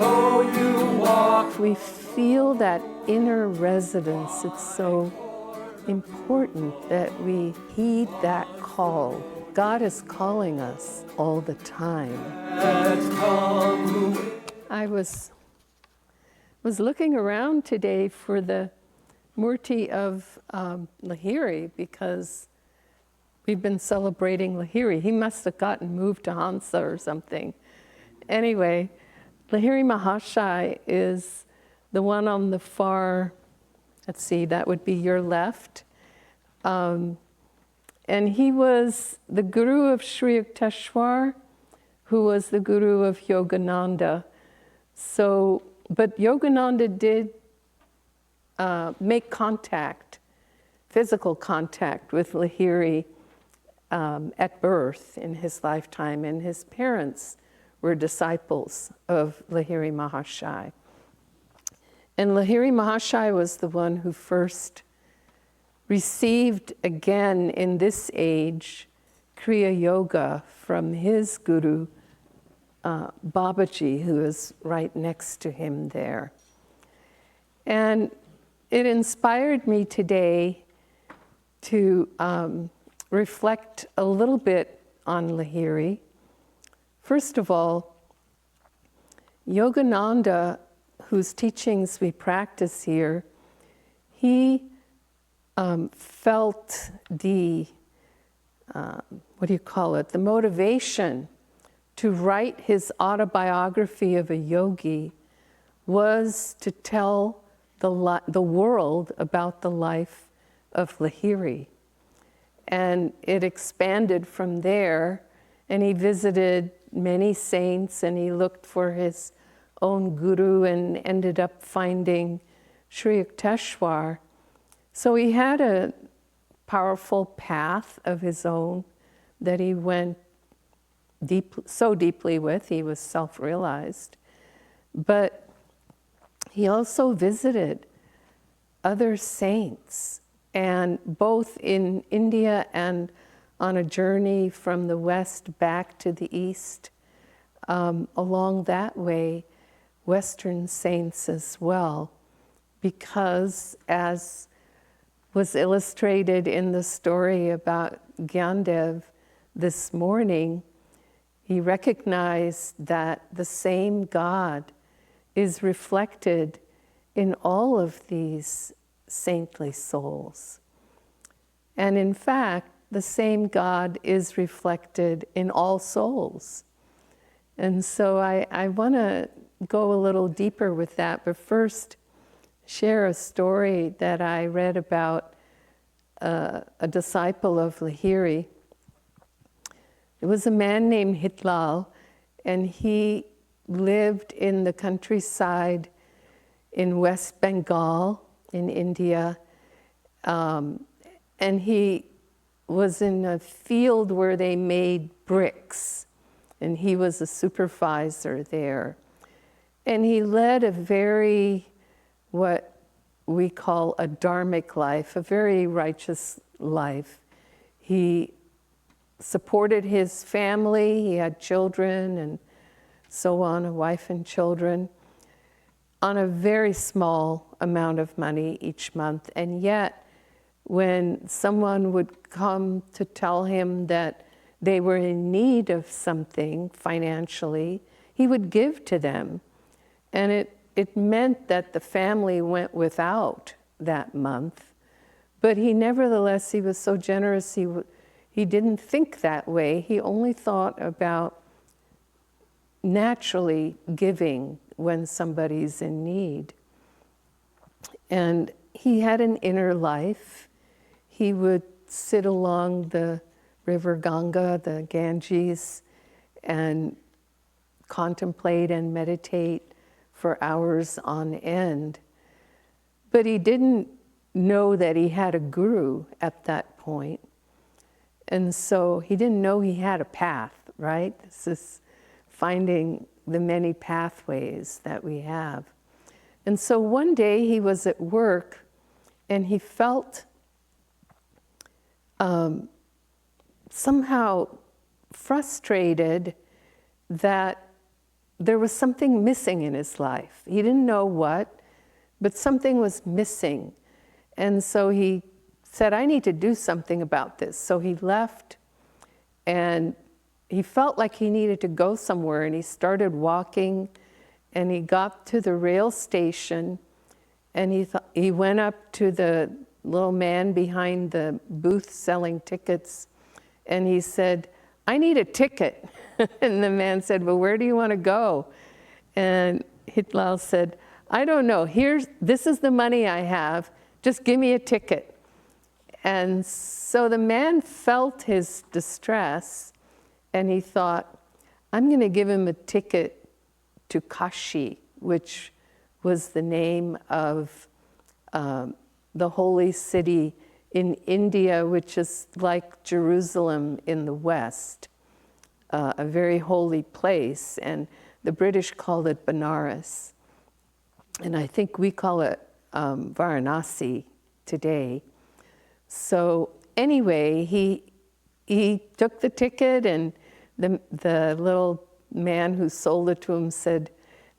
though you walk. We feel that inner resonance. It's so important that we heed that call. God is calling us all the time. I was looking around today for the Murti of Lahiri because we've been celebrating Lahiri. He must have gotten moved to Hansa or something. Anyway, Lahiri Mahashai is the one on the far, let's see, that would be your left. And he was the guru of Sri Yukteswar, who was the guru of Yogananda. So, but Yogananda did make contact, physical contact with Lahiri at birth in his lifetime, and his parents were disciples of Lahiri Mahashai. And Lahiri Mahashai was the one who first received again in this age Kriya Yoga from his guru, Babaji, who is right next to him there. And it inspired me today to reflect a little bit on Lahiri. First of all, Yogananda, whose teachings we practice here, he felt the, the motivation to write his autobiography of a yogi was to tell the world about the life of Lahiri. And it expanded from there, and he visited many saints, and he looked for his own guru and ended up finding Sri Yukteswar. So he had a powerful path of his own that he went so deeply with. He was self-realized. But he also visited other saints, and both in India and on a journey from the west back to the east, along that way, Western saints as well, because as was illustrated in the story about Gyandev this morning, he recognized that the same God is reflected in all of these saintly souls. And in fact, the same God is reflected in all souls. And so I want to go a little deeper with that, but first share a story that I read about a disciple of Lahiri. It was a man named Hitlal, and he lived in the countryside in West Bengal in India, and he was in a field where they made bricks, and he was a supervisor there. And he led a very, what we call a dharmic life, a very righteous life. He supported his family, he had children and so on, a wife and children, on a very small amount of money each month. And yet, when someone would come to tell him that they were in need of something financially, he would give to them. And it meant that the family went without that month. But he nevertheless, he was so generous, he didn't think that way. He only thought about naturally giving when somebody's in need. And he had an inner life. He would sit along the river Ganga, the Ganges, and contemplate and meditate for hours on end. But he didn't know that he had a guru at that point. And so he didn't know he had a path, right? This is finding the many pathways that we have. And so one day he was at work and he felt somehow frustrated that there was something missing in his life. He didn't know what, but something was missing. And so he said, I need to do something about this. So he left, and he felt like he needed to go somewhere, and he started walking, and he got to the rail station, and he went up to the little man behind the booth selling tickets, and he said, I need a ticket. And the man said, well, where do you want to go? And Hitlal said, I don't know. This is the money I have. Just give me a ticket. And so the man felt his distress, and he thought, I'm going to give him a ticket to Kashi, which was the name of the holy city in India, which is like Jerusalem in the West, a very holy place. And the British called it Benares. And I think we call it Varanasi today. So anyway, he took the ticket, and the little man who sold it to him said,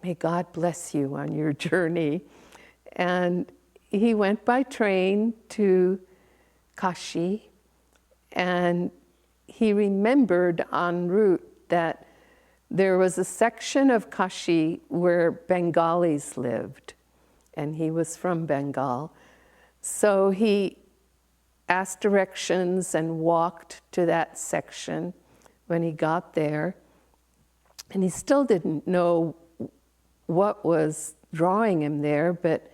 may God bless you on your journey. And he went by train to Kashi, and he remembered en route that there was a section of Kashi where Bengalis lived, and he was from Bengal. So he asked directions and walked to that section when he got there, and he still didn't know what was drawing him there, but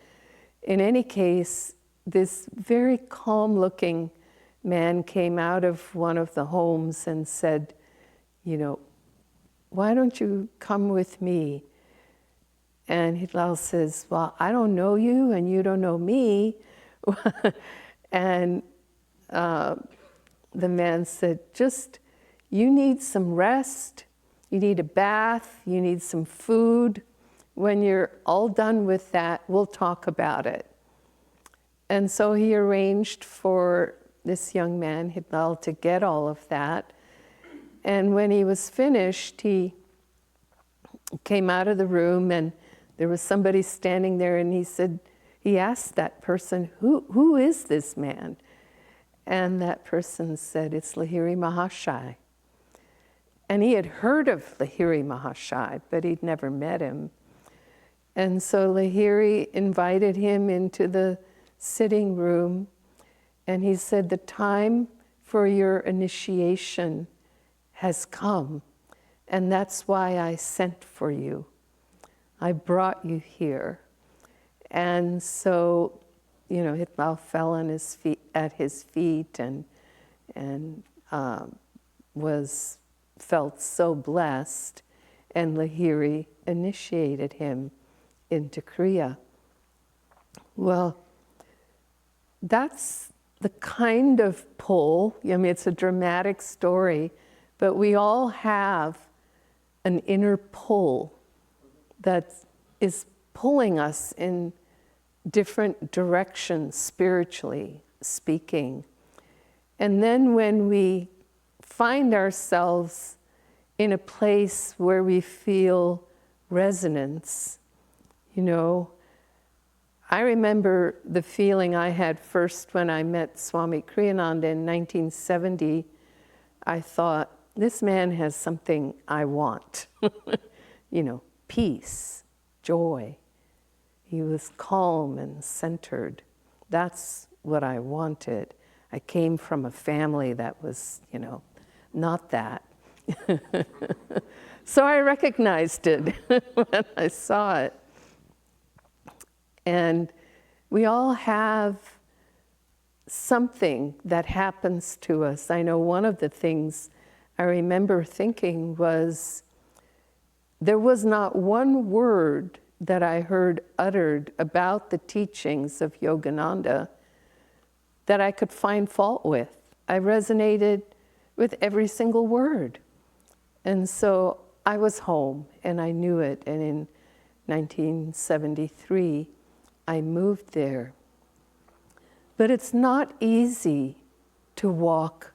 in any case, this very calm-looking man came out of one of the homes and said, you know, why don't you come with me? And Hitlal says, well, I don't know you and you don't know me. And the man said, you need some rest, you need a bath, you need some food. When you're all done with that, we'll talk about it. And so he arranged for this young man, Hitlal, to get all of that. And when he was finished, he came out of the room, and there was somebody standing there, and he asked that person, who is this man? And that person said, it's Lahiri Mahashai. And he had heard of Lahiri Mahashai, but he'd never met him. And so Lahiri invited him into the sitting room, and he said, the time for your initiation has come, and that's why I sent for you. I brought you here. And so, you know, Hitlal fell on his feet, at his feet, and felt so blessed, and Lahiri initiated him into Kriya. Well, that's the kind of pull. I mean, it's a dramatic story, but we all have an inner pull that is pulling us in different directions, spiritually speaking. And then when we find ourselves in a place where we feel resonance, you know, I remember the feeling I had first when I met Swami Kriyananda in 1970. I thought, this man has something I want. You know, peace, joy. He was calm and centered. That's what I wanted. I came from a family that was, you know, not that. So I recognized it when I saw it. And we all have something that happens to us. I know one of the things I remember thinking was, there was not one word that I heard uttered about the teachings of Yogananda that I could find fault with. I resonated with every single word. And so I was home, and I knew it. And in 1973, I moved there. But it's not easy to walk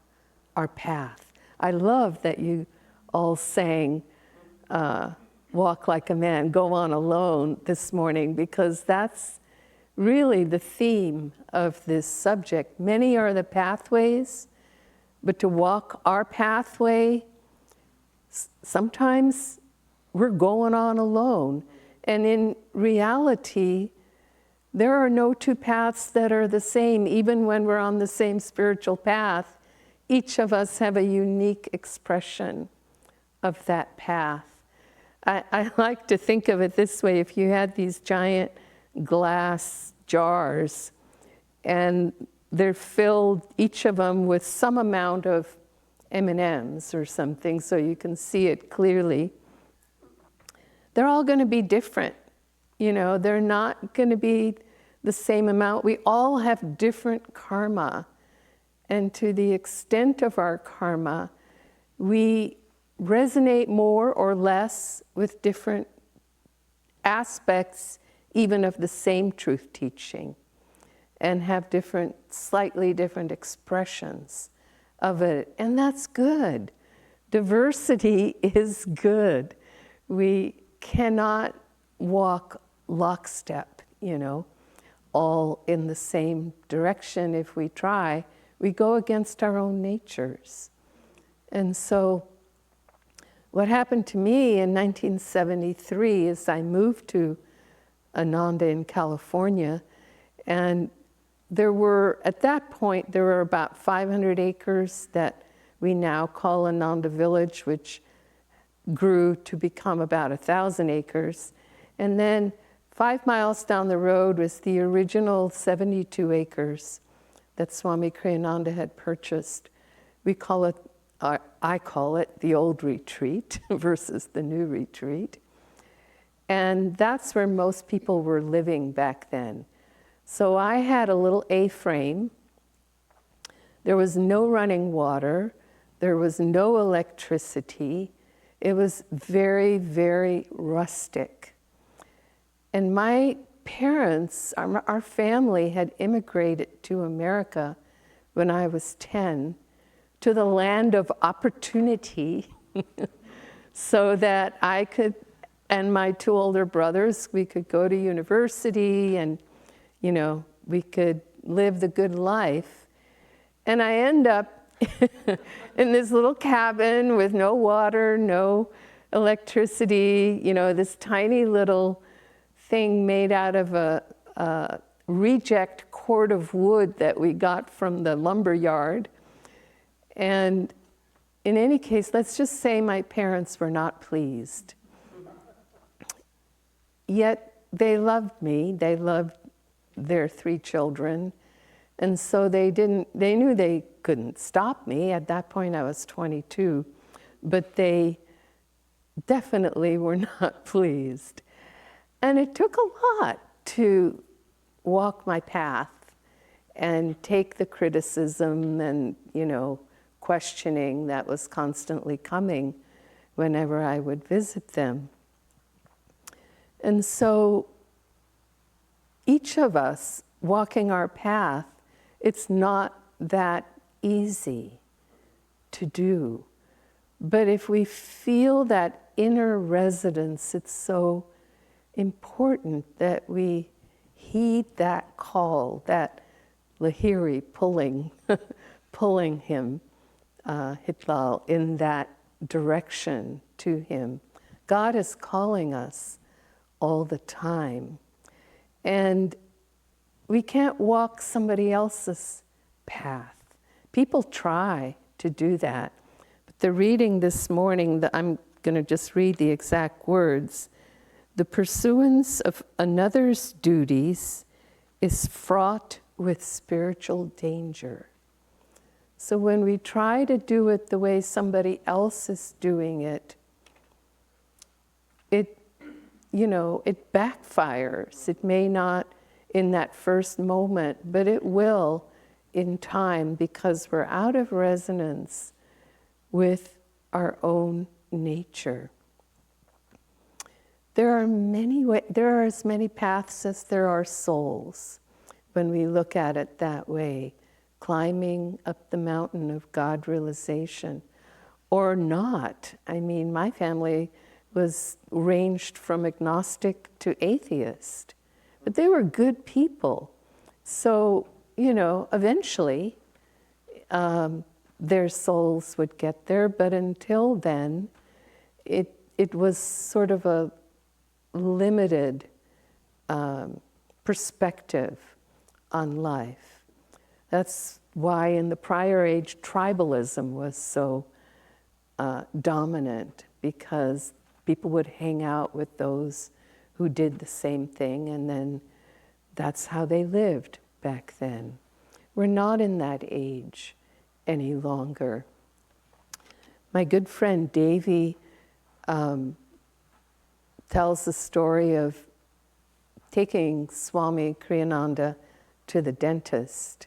our path. I love that you all sang walk like a man, go on alone this morning, because that's really the theme of this subject. Many are the pathways, but to walk our pathway, sometimes we're going on alone. And in reality, there are no two paths that are the same. Even when we're on the same spiritual path, each of us have a unique expression of that path. I like to think of it this way. If you had these giant glass jars and they're filled, each of them, with some amount of M&Ms or something, so you can see it clearly, they're all going to be different. You know, they're not going to be the same amount. We all have different karma. And to the extent of our karma, we resonate more or less with different aspects, even of the same truth teaching, and have different, slightly different expressions of it. And that's good. Diversity is good. We cannot walk lockstep, you know, all in the same direction. If we try, we go against our own natures. And so what happened to me in 1973 is I moved to Ananda in California, and there were, at that point, there were about 500 acres that we now call Ananda Village, which grew to become about 1,000 acres. And then 5 miles down the road was the original 72 acres that Swami Kriyananda had purchased. We call it, I call it the old retreat versus the new retreat. And that's where most people were living back then. So I had a little A-frame. There was no running water. There was no electricity. It was very, very rustic. And my parents, our family had immigrated to America when I was 10, to the land of opportunity, so that I could, and my 2 older brothers, we could go to university and, you know, we could live the good life. And I end up in this little cabin with no water, no electricity, you know, this tiny little thing made out of a reject cord of wood that we got from the lumber yard. And in any case, let's just say my parents were not pleased. Yet they loved me, they loved their 3 children, and so they knew they couldn't stop me. At that point I was 22, but they definitely were not pleased. And it took a lot to walk my path and take the criticism and, you know, questioning that was constantly coming whenever I would visit them. And so each of us walking our path, it's not that easy to do. But if we feel that inner resonance, it's so important that we heed that call, that Lahiri pulling, pulling him, Hitlal, in that direction to him. God is calling us all the time. And we can't walk somebody else's path. People try to do that. But the reading this morning, I'm going to just read the exact words. The pursuance of another's duties is fraught with spiritual danger. So when we try to do it the way somebody else is doing it, you know, it backfires. It may not in that first moment, but it will in time, because we're out of resonance with our own nature. There are as many paths as there are souls when we look at it that way, climbing up the mountain of God realization, or not. I mean, my family was ranged from agnostic to atheist. But they were good people. So, eventually their souls would get there, but until then, it was sort of a limited perspective on life. That's why in the prior age, tribalism was so dominant, because people would hang out with those who did the same thing, and then that's how they lived back then. We're not in that age any longer. My good friend Davy tells the story of taking Swami Kriyananda to the dentist,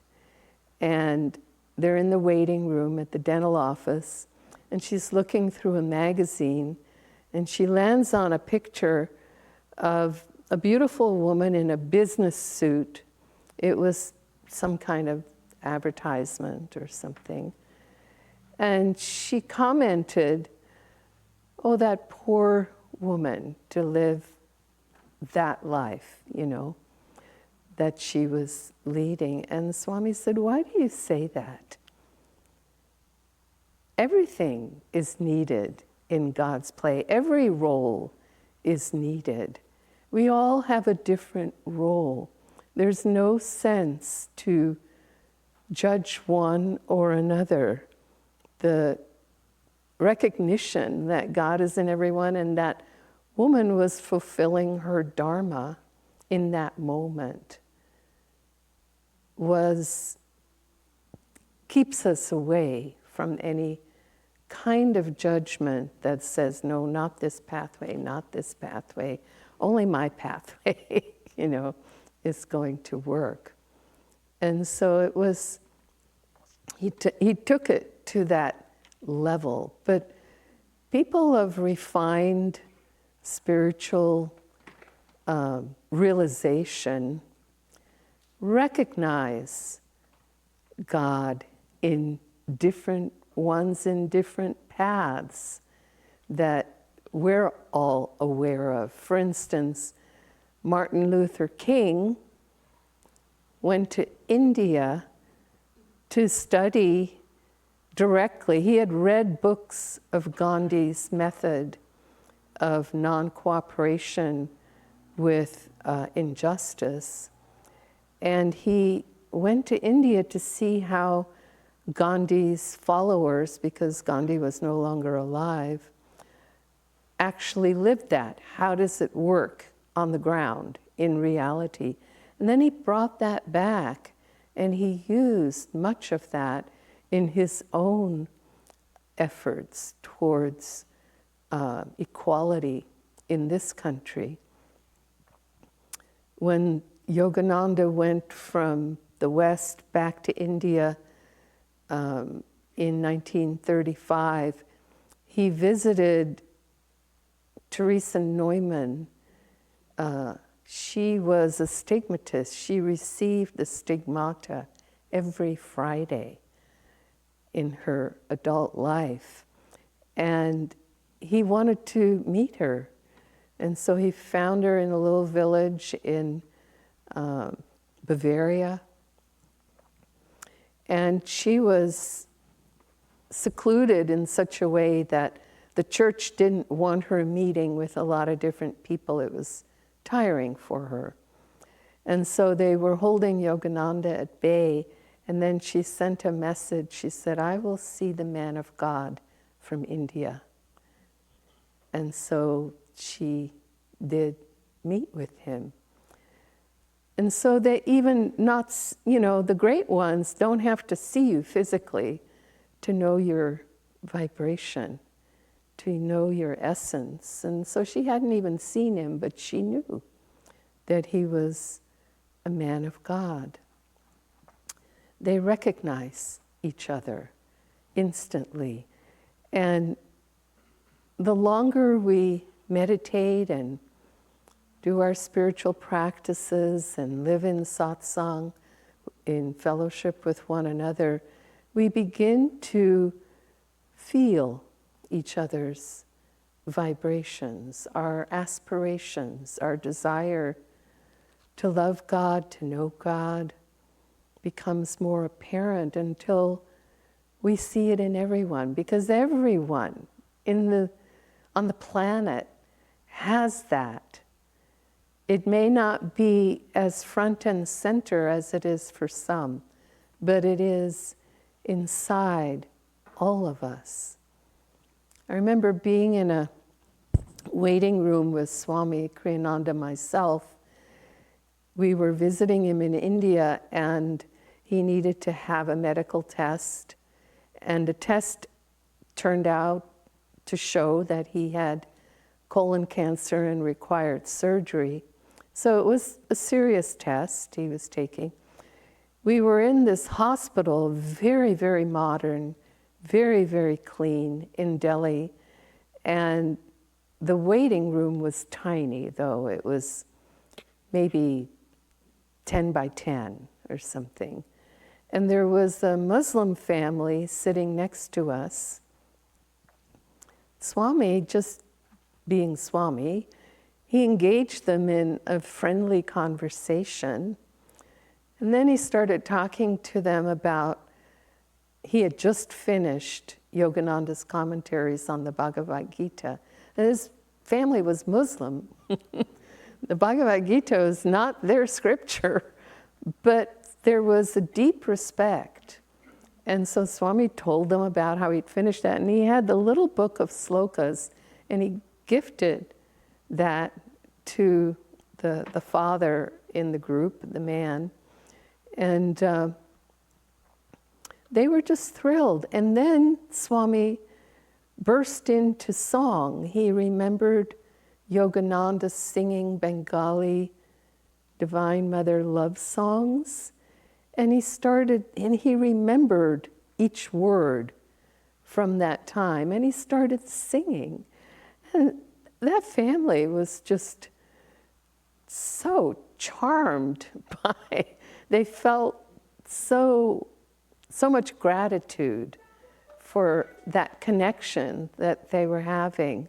and they're in the waiting room at the dental office, and she's looking through a magazine, and she lands on a picture of a beautiful woman in a business suit. It was some kind of advertisement or something. And she commented, "Oh, that poor woman to live that life, that she was leading." And Swami said, "Why do you say that? Everything is needed in God's play. Every role is needed. We all have a different role. There's no sense to judge one or another. The recognition that God is in everyone, and that woman was fulfilling her dharma in that moment, keeps us away from any kind of judgment that says, no, not this pathway, not this pathway, only my pathway, is going to work." And so it was, he took it to that level. But people of refined spiritual realization recognize God in different ones, in different paths that we're all aware of. For instance, Martin Luther King went to India to study directly. He had read books of Gandhi's method of non-cooperation with injustice, and he went to India to see how Gandhi's followers, because Gandhi was no longer alive, actually lived that. How does it work on the ground in reality? And then he brought that back, and he used much of that in his own efforts towards equality in this country. When Yogananda went from the West back to India in 1935, he visited Teresa Neumann. She was a stigmatist. She received the stigmata every Friday in her adult life. And he wanted to meet her. And so he found her in a little village in Bavaria. And she was secluded in such a way that the church didn't want her meeting with a lot of different people. It was tiring for her. And so they were holding Yogananda at bay, and then she sent a message. She said, "I will see the man of God from India." And so she did meet with him. And so they even not, the great ones don't have to see you physically to know your vibration, to know your essence. And so she hadn't even seen him, but she knew that he was a man of God. They recognize each other instantly. And the longer we meditate and do our spiritual practices and live in satsang, in fellowship with one another, we begin to feel each other's vibrations, our aspirations, our desire to love God, to know God, becomes more apparent until we see it in everyone, because everyone on the planet has that. It may not be as front and center as it is for some, but it is inside all of us. I remember being in a waiting room with Swami Kriyananda myself. We were visiting him in India, and he needed to have a medical test, and the test turned out to show that he had colon cancer and required surgery. So it was a serious test he was taking. We were in this hospital, very, very modern, very, very clean in Delhi, and the waiting room was tiny, though. It was maybe 10 by 10 or something. And there was a Muslim family sitting next to us. Swami, just being Swami, he engaged them in a friendly conversation. And then he started talking to them about, he had just finished Yogananda's commentaries on the Bhagavad Gita. And his family was Muslim. The Bhagavad Gita is not their scripture, but there was a deep respect. And so Swami told them about how he'd finished that, and he had the little book of slokas, and he gifted that to the father in the group, the man. And they were just thrilled. And then Swami burst into song. He remembered Yogananda singing Bengali Divine Mother love songs. And he remembered each word from that time, and he started singing. And that family was just so charmed by, they felt so much gratitude for that connection that they were having.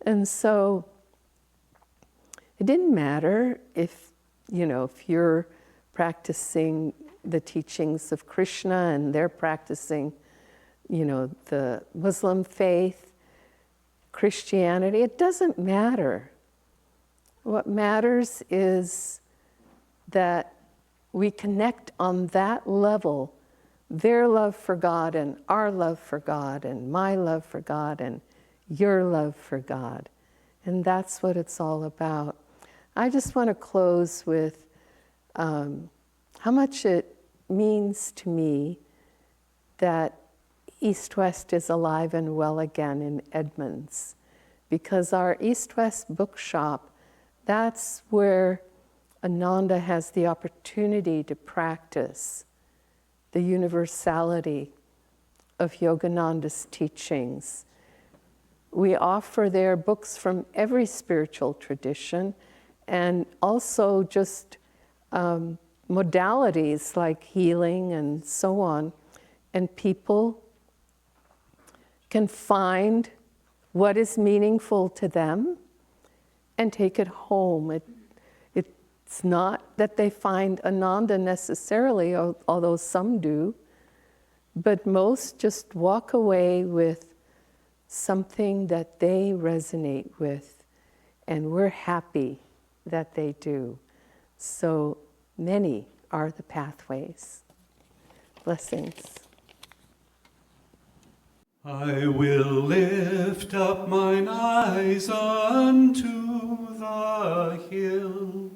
And so it didn't matter if you're practicing the teachings of Krishna and they're practicing, the Muslim faith, Christianity. It doesn't matter. What matters is that we connect on that level, their love for God and our love for God and my love for God and your love for God. And that's what it's all about. I just want to close with how much it means to me that East West is alive and well again in Edmonds, because our East West bookshop, that's where Ananda has the opportunity to practice the universality of Yogananda's teachings. We offer there books from every spiritual tradition, and also just modalities like healing and so on. And people can find what is meaningful to them and take it home. It's not that they find Ananda necessarily, although some do, but most just walk away with something that they resonate with, and we're happy that they do. So many are the pathways. Blessings. I will lift up mine eyes unto the hills.